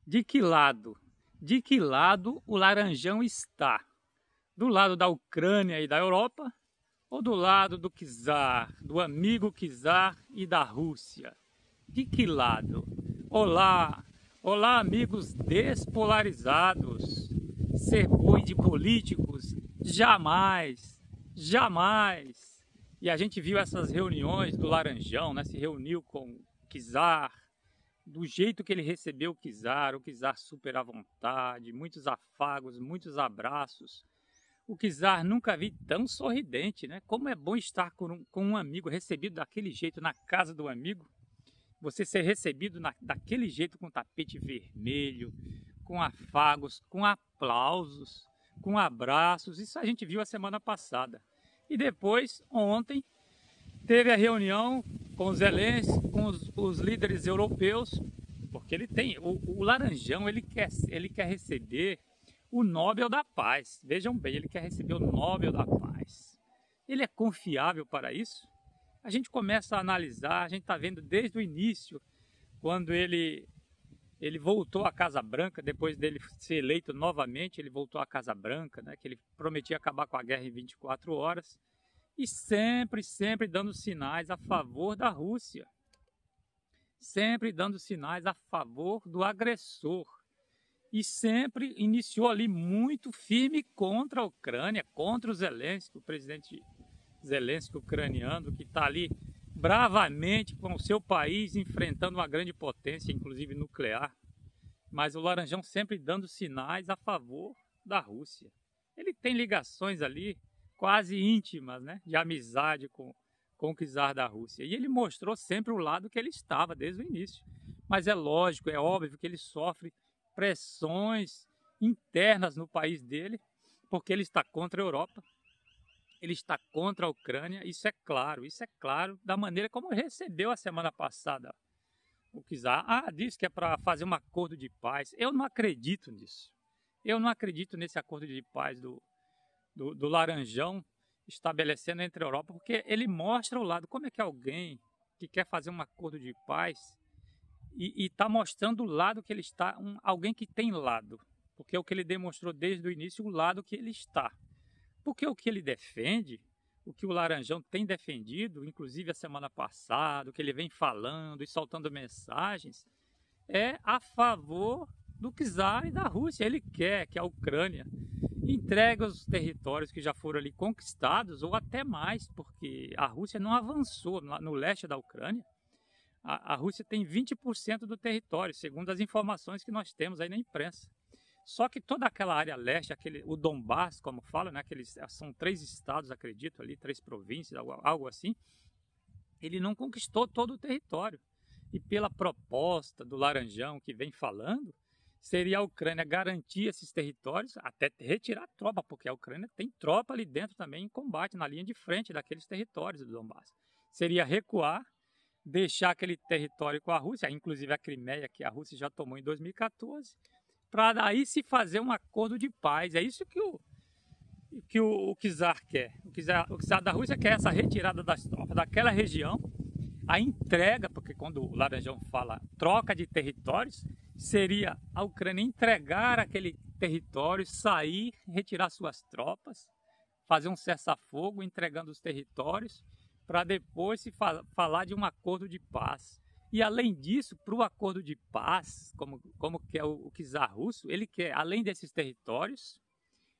De que lado? De que lado o Laranjão está? Do lado da Ucrânia e da Europa? Ou do lado do czar, do amigo czar e da Rússia? De que lado? Olá, olá amigos despolarizados. Ser boi de políticos? Jamais, jamais. E a gente viu essas reuniões do Laranjão, né? Se reuniu com o czar, do jeito que ele recebeu o czar super à vontade, muitos afagos, muitos abraços. O czar nunca vi tão sorridente, né? Como é bom estar com um amigo, recebido daquele jeito na casa do amigo. Você ser recebido daquele jeito com tapete vermelho, com afagos, com aplausos, com abraços. Isso a gente viu a semana passada. E depois, ontem, teve a reunião com os Zelensky, com os líderes europeus, porque ele tem, o Laranjão, ele quer receber o Nobel da Paz. Vejam bem, ele quer receber o Nobel da Paz. Ele é confiável para isso? A gente começa a analisar, a gente está vendo desde o início, quando ele voltou à Casa Branca, depois dele ser eleito novamente, ele voltou à Casa Branca, né, que ele prometia acabar com a guerra em 24 horas, e sempre dando sinais a favor da Rússia, sempre dando sinais a favor do agressor, e sempre iniciou ali muito firme contra a Ucrânia, contra o Zelensky, o presidente Zelensky ucraniano, que está ali bravamente com o seu país enfrentando uma grande potência, inclusive nuclear. Mas o Laranjão sempre dando sinais a favor da Rússia. Ele tem ligações ali quase íntimas, né, de amizade com o czar da Rússia. E ele mostrou sempre o lado que ele estava desde o início. Mas é lógico, é óbvio que ele sofre pressões internas no país dele, porque ele está contra a Europa. Ele está contra a Ucrânia, isso é claro, da maneira como recebeu a semana passada o czar. Disse que é para fazer um acordo de paz. Eu não acredito nisso. Eu não acredito nesse acordo de paz do Laranjão estabelecendo entre a Europa, porque ele mostra o lado, como é que alguém que quer fazer um acordo de paz e está mostrando o lado que ele está, alguém que tem lado, porque é o que ele demonstrou desde o início, o lado que ele está. Porque o que ele defende, o que o Laranjão tem defendido, inclusive a semana passada, o que ele vem falando e soltando mensagens, é a favor do czar e da Rússia. Ele quer que a Ucrânia entregue os territórios que já foram ali conquistados, ou até mais, porque a Rússia não avançou no leste da Ucrânia. A Rússia tem 20% do território, segundo as informações que nós temos aí na imprensa. Só que toda aquela área leste, o Donbass, como fala, né, são 3 estados, acredito, ali, 3 províncias, algo assim, ele não conquistou todo o território. E pela proposta do Laranjão que vem falando, seria a Ucrânia garantir esses territórios, até retirar tropa, porque a Ucrânia tem tropa ali dentro também em combate, na linha de frente daqueles territórios do Donbass. Seria recuar, deixar aquele território com a Rússia, inclusive a Crimeia, que a Rússia já tomou em 2014, para daí se fazer um acordo de paz. É isso que o czar quer. O czar da Rússia quer essa retirada das tropas daquela região, a entrega, porque quando o Laranjão fala troca de territórios, seria a Ucrânia entregar aquele território, sair, retirar suas tropas, fazer um cessar-fogo, entregando os territórios, para depois se falar de um acordo de paz. E além disso, para o acordo de paz, como quer o czar russo, ele quer, além desses territórios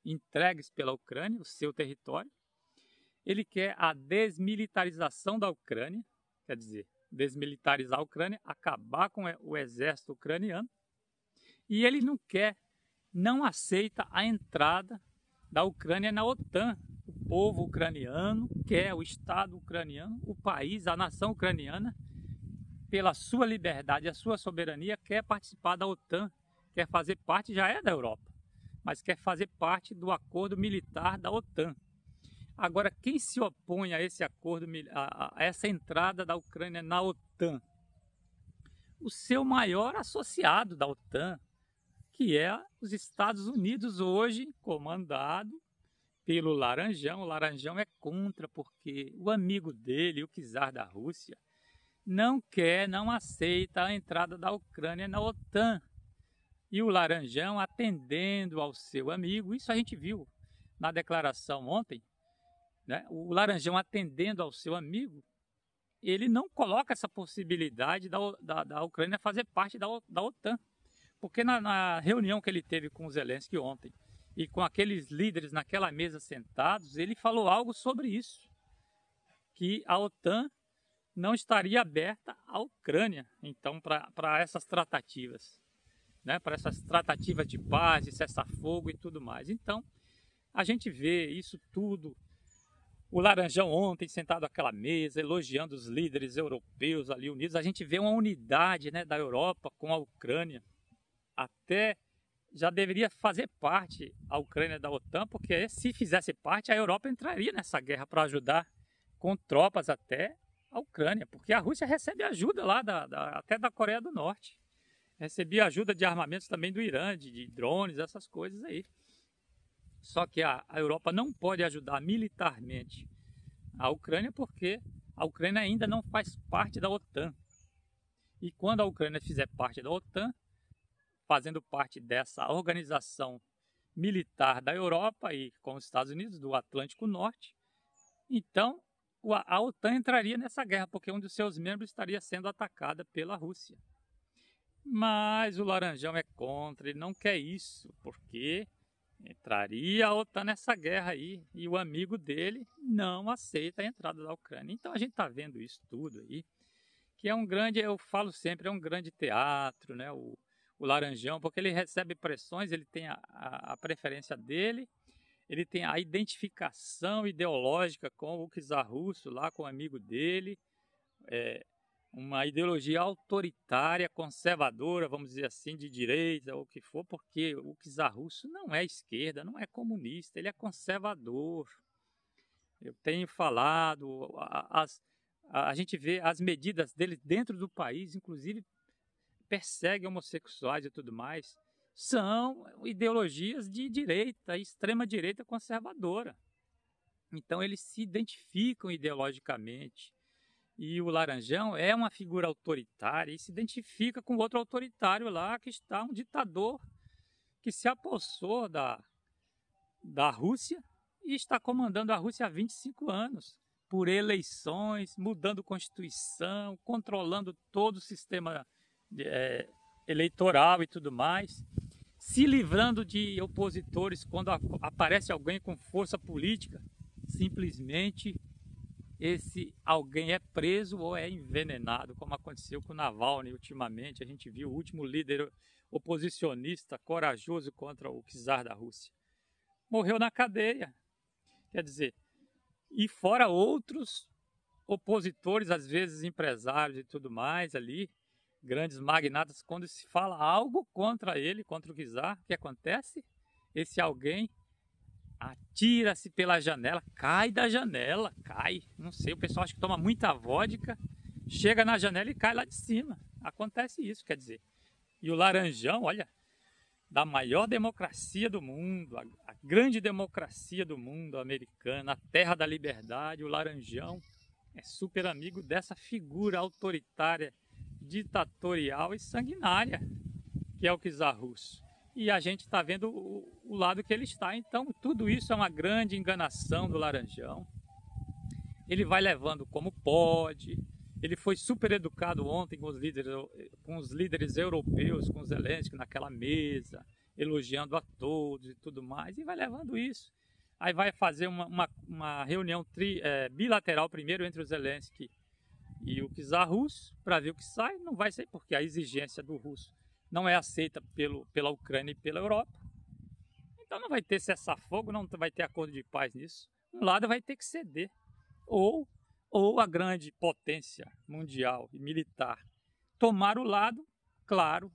entregues pela Ucrânia, o seu território, ele quer a desmilitarização da Ucrânia, quer dizer, desmilitarizar a Ucrânia, acabar com o exército ucraniano, e ele não aceita a entrada da Ucrânia na OTAN. O povo ucraniano quer, o Estado ucraniano, o país, a nação ucraniana, pela sua liberdade, a sua soberania, quer participar da OTAN, quer fazer parte, já é da Europa, mas quer fazer parte do acordo militar da OTAN. Agora, quem se opõe a esse acordo, a essa entrada da Ucrânia na OTAN? O seu maior associado da OTAN, que é os Estados Unidos, hoje comandado pelo Laranjão. O Laranjão é contra, porque o amigo dele, o czar da Rússia, não aceita a entrada da Ucrânia na OTAN. E o Laranjão atendendo ao seu amigo, isso a gente viu na declaração ontem, né? O Laranjão atendendo ao seu amigo, ele não coloca essa possibilidade da Ucrânia fazer parte da OTAN. Porque na reunião que ele teve com o Zelensky ontem, e com aqueles líderes naquela mesa sentados, ele falou algo sobre isso, que a OTAN não estaria aberta à Ucrânia, então, para essas tratativas, né? Para essas tratativas de paz, de cessar-fogo e tudo mais. Então, a gente vê isso tudo, o Laranjão ontem sentado àquela mesa, elogiando os líderes europeus ali unidos, a gente vê uma unidade, né, da Europa com a Ucrânia. Até já deveria fazer parte a Ucrânia da OTAN, porque se fizesse parte, a Europa entraria nessa guerra para ajudar com tropas até a Ucrânia, porque a Rússia recebe ajuda lá até da Coreia do Norte. Recebia ajuda de armamentos também do Irã, de drones, essas coisas aí. Só que a Europa não pode ajudar militarmente a Ucrânia porque a Ucrânia ainda não faz parte da OTAN. E quando a Ucrânia fizer parte da OTAN, fazendo parte dessa organização militar da Europa e com os Estados Unidos, do Atlântico Norte, então a OTAN entraria nessa guerra, porque um dos seus membros estaria sendo atacada pela Rússia. Mas o Laranjão é contra, ele não quer isso, porque entraria a OTAN nessa guerra aí, e o amigo dele não aceita a entrada da Ucrânia. Então a gente está vendo isso tudo aí, que é um grande, eu falo sempre, é um grande teatro, né? O Laranjão, porque ele recebe pressões, ele tem a preferência dele, ele tem a identificação ideológica com o czar russo, lá com o amigo dele, uma ideologia autoritária, conservadora, vamos dizer assim, de direita ou o que for, porque o czar russo não é esquerda, não é comunista, ele é conservador. Eu tenho falado, a gente vê as medidas dele dentro do país, inclusive persegue homossexuais e tudo mais, são ideologias de direita, extrema direita conservadora. Então eles se identificam ideologicamente. E o Laranjão é uma figura autoritária e se identifica com outro autoritário lá, que está um ditador que se apossou da Rússia e está comandando a Rússia há 25 anos, por eleições, mudando Constituição, controlando todo o sistema eleitoral e tudo mais, se livrando de opositores quando aparece alguém com força política, simplesmente esse alguém é preso ou é envenenado, como aconteceu com o Navalny ultimamente. A gente viu o último líder oposicionista corajoso contra o czar da Rússia. Morreu na cadeia. Quer dizer, e fora outros opositores, às vezes empresários e tudo mais ali, grandes magnatas, quando se fala algo contra ele, contra o czar, o que acontece? Esse alguém atira-se pela janela, cai da janela, cai, não sei, o pessoal acha que toma muita vodka, chega na janela e cai lá de cima. Acontece isso, quer dizer. E o Laranjão, olha, da maior democracia do mundo, a grande democracia do mundo americana, a terra da liberdade, o Laranjão é super amigo dessa figura autoritária, ditatorial e sanguinária, que é o czar russo. E a gente está vendo o lado que ele está. Então, tudo isso é uma grande enganação do Laranjão. Ele vai levando como pode. Ele foi super educado ontem com os líderes europeus, com os Zelensky naquela mesa, elogiando a todos e tudo mais. E vai levando isso. Aí vai fazer uma reunião bilateral primeiro entre o Zelensky e o czar russo, para ver o que sai. Não vai sair, porque a exigência do russo não é aceita pela Ucrânia e pela Europa. Então não vai ter cessar-fogo, não vai ter acordo de paz nisso. Um lado vai ter que ceder. Ou a grande potência mundial e militar tomar o lado, claro,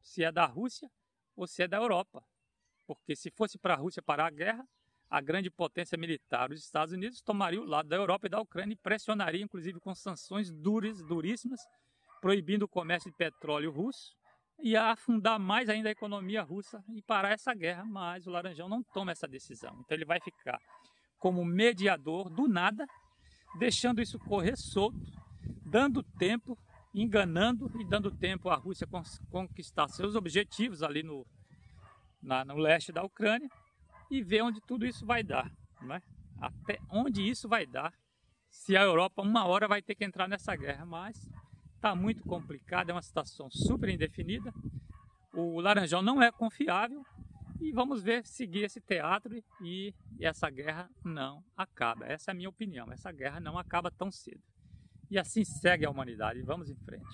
se é da Rússia ou se é da Europa. Porque se fosse para a Rússia parar a guerra, a grande potência militar, os Estados Unidos, tomaria o lado da Europa e da Ucrânia e pressionaria, inclusive, com sanções duríssimas, proibindo o comércio de petróleo russo, e a afundar mais ainda a economia russa e parar essa guerra. Mas o Laranjão não toma essa decisão. Então ele vai ficar como mediador do nada, deixando isso correr solto, dando tempo enganando e dando tempo à Rússia conquistar seus objetivos ali no leste da Ucrânia e ver onde tudo isso vai dar, né? Até onde isso vai dar, se a Europa uma hora vai ter que entrar nessa guerra, mas está muito complicado, é uma situação super indefinida, o Laranjal não é confiável e vamos ver, seguir esse teatro e essa guerra não acaba, essa é a minha opinião, essa guerra não acaba tão cedo. E assim segue a humanidade. Vamos em frente.